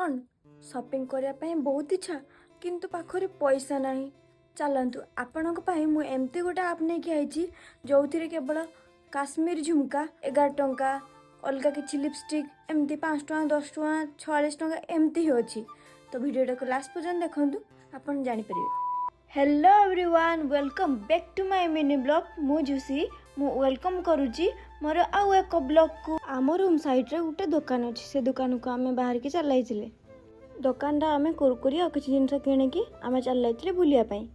कौन शॉपिंग करने ପାଇଁ बहुत इच्छा किंतु पाखरे पैसा नहीं। चलतु आपण मु एमती गोटे आप नहीं आई जो केवल काश्मीर झुमका 11 टंका अलग किसी लिपस्टिक एमती 5 टंका 10 टंका 46 टंका एमती ही अच्छी। तो वीडियो को लास्ट पर्यंत देखंतु आपण जानि परिबे। Hello everyone, welcome back to my mini blog. मु जुसी मु वेलकम करुची मोर आउ एक ब्लॉग को। आम रूम साइड रे गोटे दुकान अच्छी, से दुकान को आम बाहर की चल दुकान आम कुरकुरी और किसी जिन किणिकी आम चल बुलिया पाई।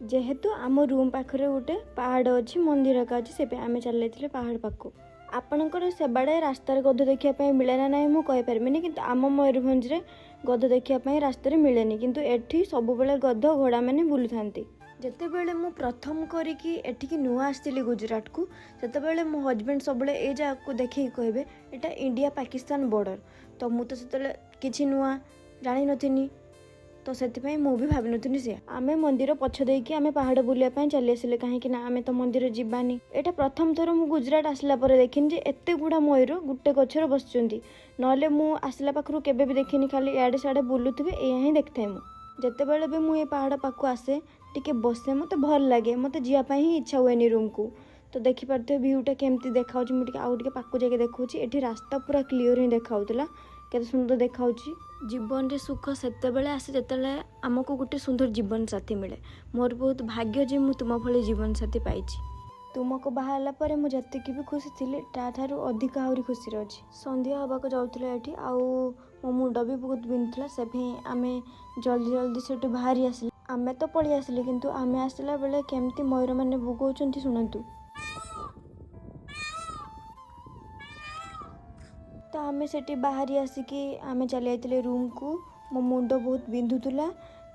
जेहेतु आम रूम पाखरे गोटे पहाड़ अच्छी मंदिर का अच्छी से आम चल पहाड़ पाक। आपणकर से बाड़े रास्तार गध देखापी मिले ना ना मुझे पार्बनी, कि आम मयूरभंज में गध देखापी रास्तार मिलेनि, किंतु एठी सब बेले गध घोड़ा मैंने बुलू था। जितेबले मु प्रथम करी एठिकी नुआ आसली गुजरात को, से मो हजबैंड सब ये जगह को देखिए कहे यहाँ इंडिया पाकिस्तान बॉर्डर। तो मुझे से किसी नुआ जानी नी, तो से भी भावी नी से आम मंदिर पछ देकी आम पहाड़ बुलाया चली आसिले, कहीं आम तो मंदिर जीवानी। यहाँ प्रथम थर मु गुजरात आसला देखनी जे एते गुड़ा मयूर गोटे गचर बसुँच, ना मु आसला पाखु केबे भी देखनी, खाली इे सियाड़े बुलूथे या ही देखता है। जितेबले भी मुझे पहाड़ पाक आसे टिके बसे मत भल लगे, मत जीवाई ही इच्छा हुए रूम को। तो देखिपे भ्यूटा केमती देखा मुझे आउ टे पाक जाके देखा ये रास्ता पूरा क्लीयर ही देखा केते सुंदर देखा। जीवन रे सुख सेतेबेले आसे जेतेबेले आमको गोटे सुंदर जीवन साथी मिले। मोर बहुत भाग्य जे मु तुम भली जीवन साथी पाइछि। तुमको बाहला पर मुझे जतिकी भी खुशी थी ताठारू अधिक आहरी खुशी अच्छी। संध्या हवा को जाऊला ये आउ मो मुंड भी बहुत बिंधुला, से आम जल्दी जल्दी से बाहरी आसिले। आमे तो पलि आसिले, किंतु आमे आसला बेले केमती मयूर मैंने भोगौंती शुणु। तो आम से बाहरी आसिकी आम चली आते रूम को। मो मुंड बहुत बिंधुला,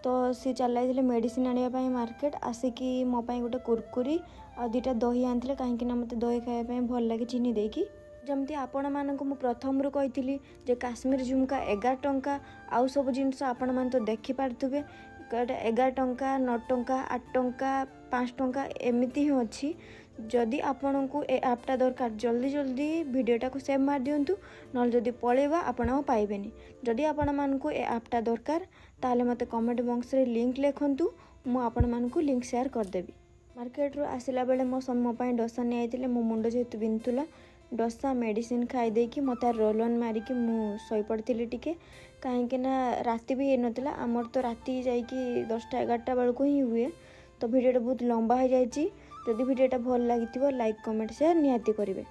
तो सी चल जाते मेडिसिन आने मार्केट। आसिकी मो गोटे कुरकुरी आ 2टा दही आनी, कहीं मत दही खायापी भल लगे चीनी देकी। जमती आपण मानक मु प्रथम रू कही जे काश्मीर झुमका 11 टंका, आउ सब जिनस आपण मान तो देखि पारथुबे 11 टंका 9 टंका 8 टंका 5 टंका एमती ही अच्छी। जदि आपण को ए आपटा दरकार जल्दी जल्दी वीडियोटा को सेव मार दिंतु, ना जदि पलैबा आपण पाइबेनी। जदि आपण मान को ए आपटा दरकार ताले मते कमेंट बॉक्स रे लिंक लिखंतु, मु आपण मान को लिंक शेयर करदेवी। मार्केट रू आसला बेले मो समय डोसा नहीं आइले, मो मुंड जेहेतु बिंधुला डोसा मेडिसिन खाई देकी मत रोलन मारिकी मु शई पड़ी टिके, कहीं राति भी होता। आमर तो राति जाइकी 10टा 11टा बेलू ही हुए। तो वीडियोटा बहुत लंबा हो जाए। जदि वीडियोटा भल लगी लाइक कमेंट शेयर निहाती करेंगे।